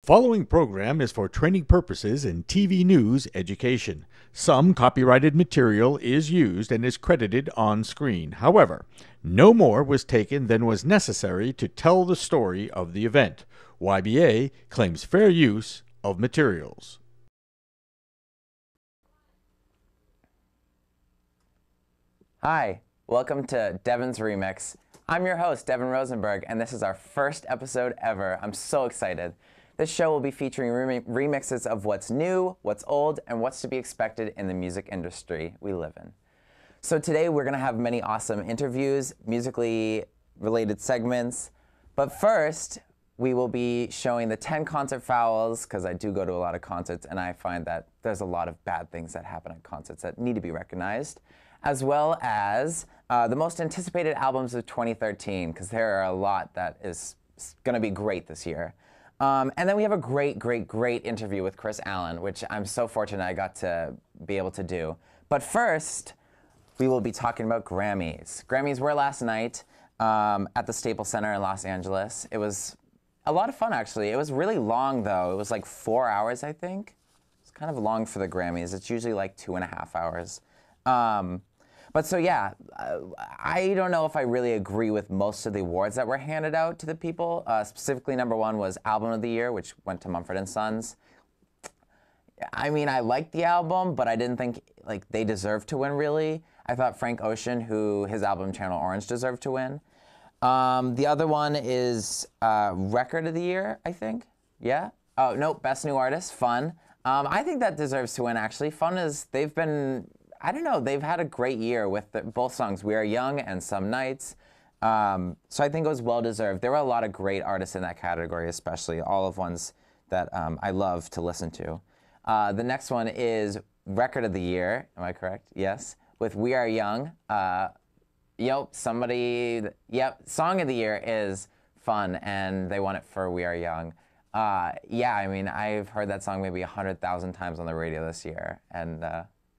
Following program is for training purposes in TV news education. Some copyrighted material is used and is credited on screen. However, no more was taken than was necessary to tell the story of the event. YBA claims fair use of materials. Hi, welcome to Devons Remix. I'm your host, Devon Rosenberg, and this is our first episode ever. I'm so excited. This show will be featuring remixes of what's new, what's old, and what's to be expected in the music industry we live in. So today we're going to have many awesome interviews, musically related segments, but first we will be showing the 10 concert fouls, because I do go to a lot of concerts and I find that there's a lot of bad things that happen at concerts that need to be recognized, as well as the most anticipated albums of 2013, because there are a lot that is going to be great this year. And then we have a great interview with Chris Allen, which I'm so fortunate I got to be able to do. But first, we will be talking about Grammys. Grammys were last night at the Staples Center in Los Angeles. It was a lot of fun, actually. It was really long, though. It was like 4 hours, I think. It's kind of long for the Grammys. It's usually like 2.5 hours. But so yeah, I don't know if I really agree with most of the awards that were handed out to the people. Specifically, number one was Album of the Year, which went to Mumford & Sons. I mean, I liked the album, but I didn't think like they deserved to win, really. I thought Frank Ocean, his album Channel Orange, deserved to win. The other one is Record of the Year, I think. Yeah? Oh, no, Best New Artist, Fun. I think that deserves to win, actually. Fun they've been... I don't know, they've had a great year with both songs, We Are Young and Some Nights. So I think it was well-deserved. There were a lot of great artists in that category, especially all of ones that I love to listen to. The next one is Record of the Year, am I correct? Yes, with We Are Young. Song of the Year is Fun, and they won it for We Are Young. Yeah, I mean, I've heard that song maybe 100,000 times on the radio this year, and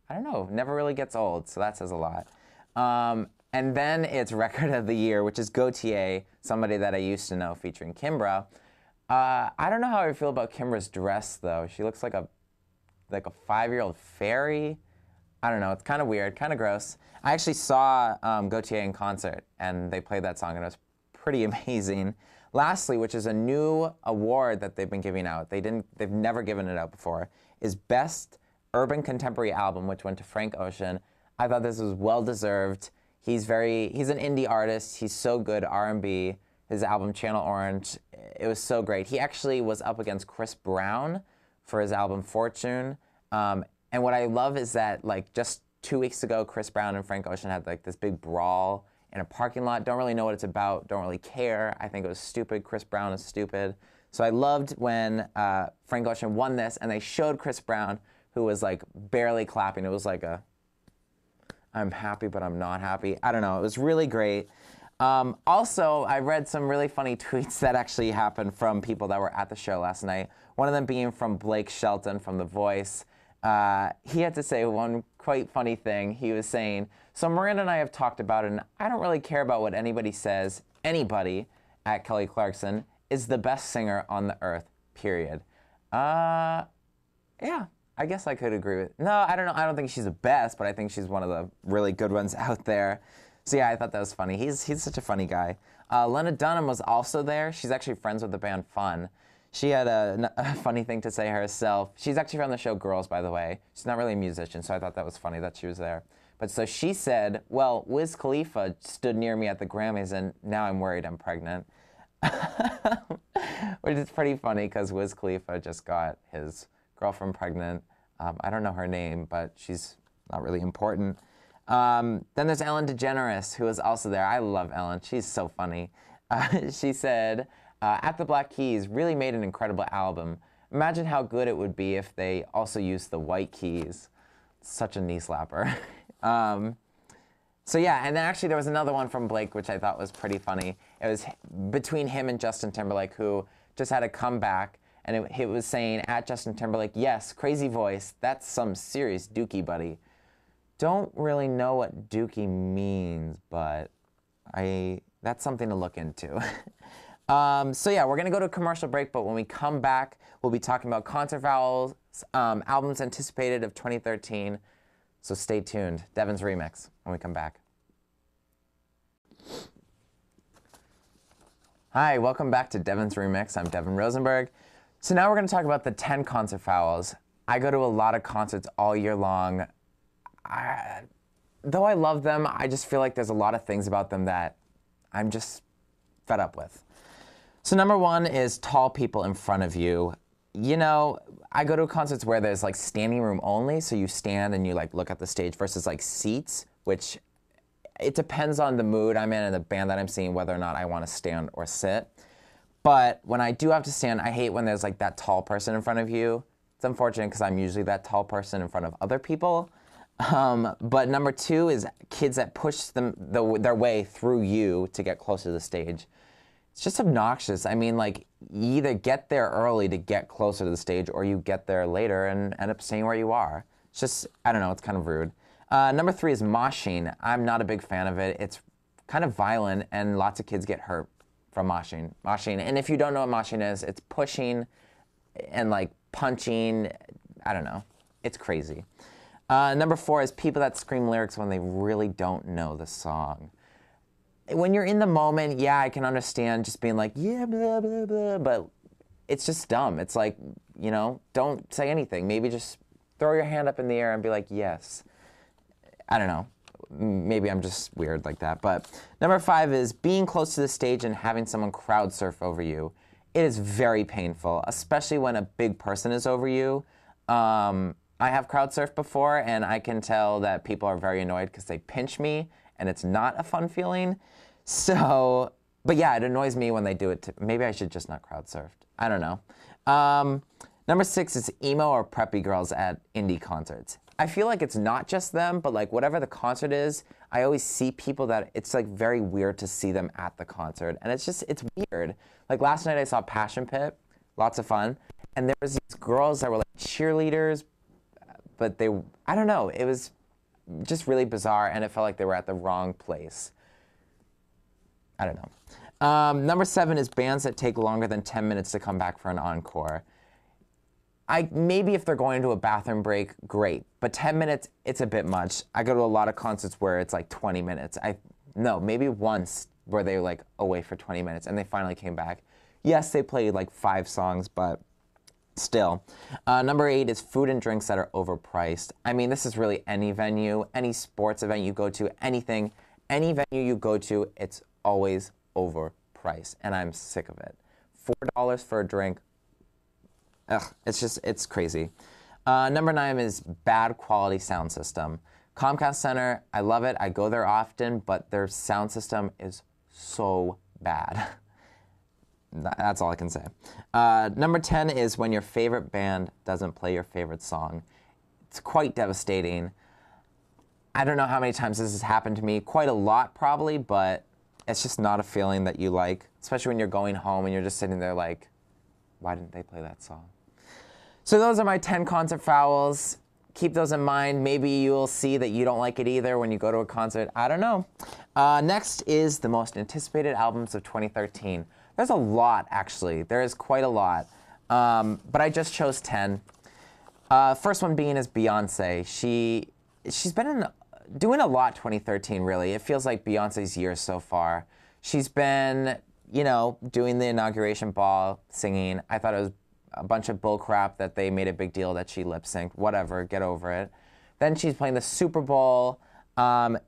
I don't know, never really gets old, so that says a lot. And then it's Record of the Year, which is Gautier, somebody that I used to know, featuring Kimbra. I don't know how I feel about Kimbra's dress, though. She looks like a 5-year-old fairy. I don't know, it's kind of weird, kind of gross. I actually saw Gautier in concert, and they played that song, and it was pretty amazing. Lastly, which is a new award that they've been giving out, they've never given it out before, is Best Urban Contemporary Album, which went to Frank Ocean. I thought this was well-deserved. He's an indie artist. He's so good, R&B. His album, Channel Orange, it was so great. He actually was up against Chris Brown for his album, Fortune. And what I love is that, like, just 2 weeks ago, Chris Brown and Frank Ocean had, like, this big brawl in a parking lot. Don't really know what it's about. Don't really care. I think it was stupid. Chris Brown is stupid. So I loved when Frank Ocean won this, and they showed Chris Brown, who was like barely clapping. It was like I'm happy, but I'm not happy. I don't know. It was really great. Also, I read some really funny tweets that actually happened from people that were at the show last night. One of them being from Blake Shelton from The Voice. He had to say one quite funny thing. He was saying, so Miranda and I have talked about it, and I don't really care about what anybody says. Anybody at Kelly Clarkson is the best singer on the earth, period. Yeah. I guess I could agree with. No, I don't know. I don't think she's the best, but I think she's one of the really good ones out there. So yeah, I thought that was funny. He's such a funny guy. Lena Dunham was also there. She's actually friends with the band Fun. She had a funny thing to say herself. She's actually from the show Girls, by the way. She's not really a musician, so I thought that was funny that she was there. But so she said, well, Wiz Khalifa stood near me at the Grammys, and now I'm worried I'm pregnant. Which is pretty funny, because Wiz Khalifa just got his girlfriend pregnant. I don't know her name, but she's not really important. Then there's Ellen DeGeneres, who was also there. I love Ellen. She's so funny. She said, At the Black Keys really made an incredible album. Imagine how good it would be if they also used the white keys. Such a knee slapper. So yeah, and then actually there was another one from Blake, which I thought was pretty funny. It was between him and Justin Timberlake, who just had a comeback. And it was saying, at Justin Timberlake, yes, crazy voice, that's some serious dookie, buddy. Don't really know what dookie means, but that's something to look into. So yeah, we're gonna go to a commercial break, but when we come back, we'll be talking about concert vowels, albums anticipated of 2013. So stay tuned. Devon's Remix when we come back. Hi, welcome back to Devon's Remix. I'm Devon Rosenberg. So now we're going to talk about the 10 concert fouls. I go to a lot of concerts all year long. Though I love them, I just feel like there's a lot of things about them that I'm just fed up with. So number one is tall people in front of you. You know, I go to concerts where there's like standing room only, so you stand and you like look at the stage versus like seats, which it depends on the mood I'm in and the band that I'm seeing whether or not I want to stand or sit. But when I do have to stand, I hate when there's like that tall person in front of you. It's unfortunate because I'm usually that tall person in front of other people. But number two is kids that push their way through you to get closer to the stage. It's just obnoxious. I mean, like, you either get there early to get closer to the stage or you get there later and end up staying where you are. It's just, I don't know, it's kind of rude. Number three is moshing. I'm not a big fan of it. It's kind of violent and lots of kids get hurt from moshing. And if you don't know what moshing is, it's pushing and like punching. I don't know. It's crazy. Number four is people that scream lyrics when they really don't know the song. When you're in the moment, yeah, I can understand just being like, yeah, blah, blah, blah, but it's just dumb. It's like, you know, don't say anything. Maybe just throw your hand up in the air and be like, yes. I don't know. Maybe I'm just weird like that. But number five is being close to the stage and having someone crowd surf over you. It is very painful, especially when a big person is over you. I have crowd surfed before, and I can tell that people are very annoyed because they pinch me, and it's not a fun feeling. So, but yeah, it annoys me when they do it. Maybe I should just not crowd surf. I don't know. Number six is emo or preppy girls at indie concerts. I feel like it's not just them, but like whatever the concert is, I always see people that it's like very weird to see them at the concert. And it's weird. Like last night I saw Passion Pit, lots of fun. And there was these girls that were like cheerleaders, but I don't know, it was just really bizarre and it felt like they were at the wrong place. I don't know. Number seven is bands that take longer than 10 minutes to come back for an encore. Maybe if they're going to a bathroom break, great. But 10 minutes, it's a bit much. I go to a lot of concerts where it's like 20 minutes. Maybe once where they were like away for 20 minutes and they finally came back. Yes, they played like 5 songs, but still. Number 8 is food and drinks that are overpriced. I mean, this is really any venue, any sports event you go to, anything, any venue you go to, it's always overpriced. And I'm sick of it. $4 for a drink. Ugh, it's crazy. Number 9 is bad quality sound system. Comcast Center, I love it. I go there often, but their sound system is so bad. That's all I can say. Number 10 is when your favorite band doesn't play your favorite song. It's quite devastating. I don't know how many times this has happened to me. Quite a lot, probably, but it's just not a feeling that you like, especially when you're going home and you're just sitting there like, why didn't they play that song? So those are my 10 concert fouls. Keep those in mind. Maybe you'll see that you don't like it either when you go to a concert. I don't know. Next is the most anticipated albums of 2013. There's a lot, actually. There is quite a lot. But I just chose 10. First one being is Beyonce. She's been doing a lot 2013, really. It feels like Beyonce's year so far. She's been, you know, doing the inauguration ball, singing. I thought it was a bunch of bull crap that they made a big deal that she lip-synced. Whatever, get over it. Then she's playing the Super Bowl, and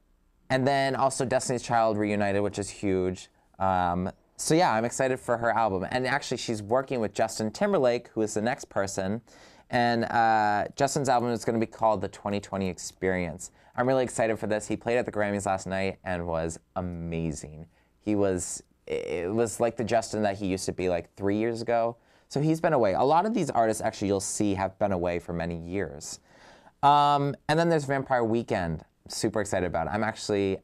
then also Destiny's Child reunited, which is huge. So yeah, I'm excited for her album. And actually, she's working with Justin Timberlake, who is the next person. And Justin's album is going to be called The 2020 Experience. I'm really excited for this. He played at the Grammys last night and was amazing. It was like the Justin that he used to be like 3 years ago. So he's been away. A lot of these artists, actually, you'll see, have been away for many years. And then there's Vampire Weekend. Super excited about it. I'm actually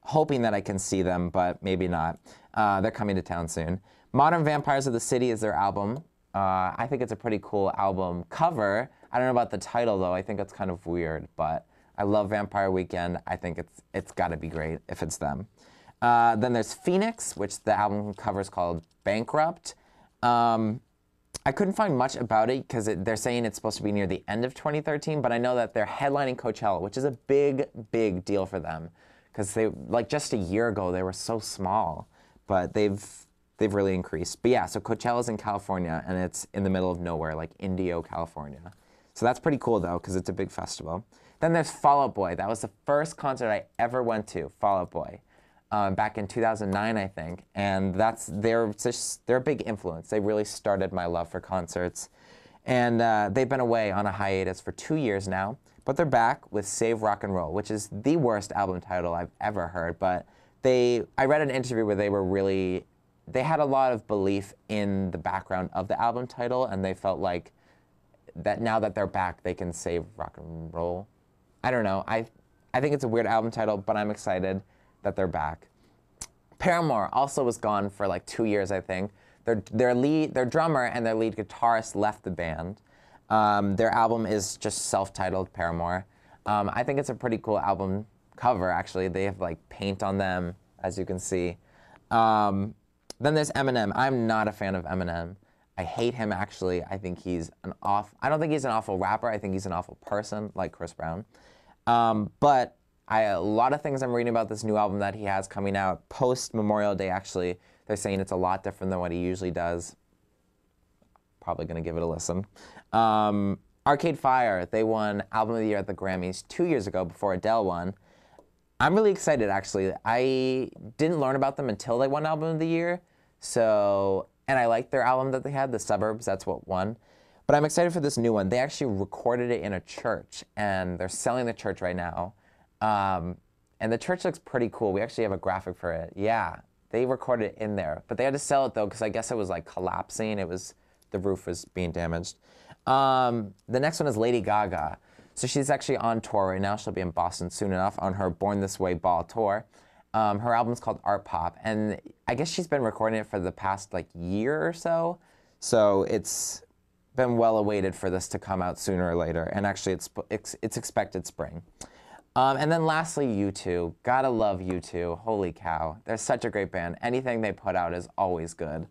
hoping that I can see them, but maybe not. They're coming to town soon. Modern Vampires of the City is their album. I think it's a pretty cool album cover. I don't know about the title, though. I think it's kind of weird, but I love Vampire Weekend. I think it's got to be great if it's them. Then there's Phoenix, which the album cover is called Bankrupt. I couldn't find much about it because they're saying it's supposed to be near the end of 2013, but I know that they're headlining Coachella, which is a big, big deal for them because they, like just a year ago, they were so small, but they've really increased. But yeah, so Coachella's in California, and it's in the middle of nowhere, like Indio, California. So that's pretty cool, though, because it's a big festival. Then there's Fall Out Boy. That was the first concert I ever went to, Fall Out Boy. Back in 2009, I think, and they're a big influence. They really started my love for concerts, and they've been away on a hiatus for 2 years now, but they're back with Save Rock and Roll, which is the worst album title I've ever heard. But I read an interview where they had a lot of belief in the background of the album title, and they felt like that now that they're back, they can save rock and roll. I don't know. I think it's a weird album title, but I'm excited that they're back. Paramore also was gone for like 2 years, I think. Their drummer and their lead guitarist left the band. Their album is just self-titled Paramore. I think it's a pretty cool album cover, actually. They have like paint on them, as you can see. Then there's Eminem. I'm not a fan of Eminem. I hate him, actually. I think I don't think he's an awful rapper. I think he's an awful person, like Chris Brown. But a lot of things I'm reading about this new album that he has coming out post-Memorial Day, actually. They're saying it's a lot different than what he usually does. Probably going to give it a listen. Arcade Fire, they won Album of the Year at the Grammys 2 years ago before Adele won. I'm really excited, actually. I didn't learn about them until they won Album of the Year. And I liked their album that they had, The Suburbs, that's what won. But I'm excited for this new one. They actually recorded it in a church, and they're selling the church right now. And the church looks pretty cool. We actually have a graphic for it. Yeah, they recorded it in there. But they had to sell it, though, because I guess it was, like, collapsing. The roof was being damaged. The next one is Lady Gaga. So she's actually on tour right now. She'll be in Boston soon enough on her Born This Way Ball tour. Her album's called Art Pop. And I guess she's been recording it for the past, like, year or so. So it's been well awaited for this to come out sooner or later. And actually, it's expected spring. And then lastly, U2. Gotta love U2. Holy cow. They're such a great band. Anything they put out is always good.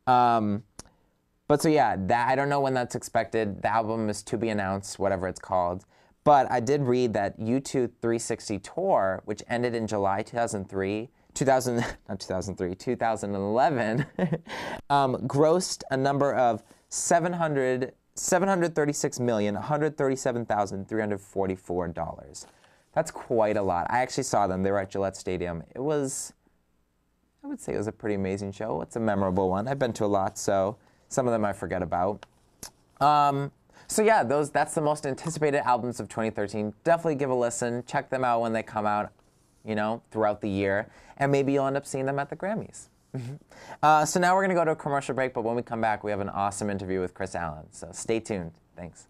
But so yeah, I don't know when that's expected. The album is to be announced, whatever it's called. But I did read that U2 360 Tour, which ended in July 2011, grossed a number of $736,137,344. That's quite a lot. I actually saw them. They were at Gillette Stadium. I would say it was a pretty amazing show. It's a memorable one. I've been to a lot, so some of them I forget about. So yeah, that's the most anticipated albums of 2013. Definitely give a listen. Check them out when they come out, throughout the year. And maybe you'll end up seeing them at the Grammys. So now we're going to go to a commercial break, but when we come back, we have an awesome interview with Chris Allen. So stay tuned. Thanks.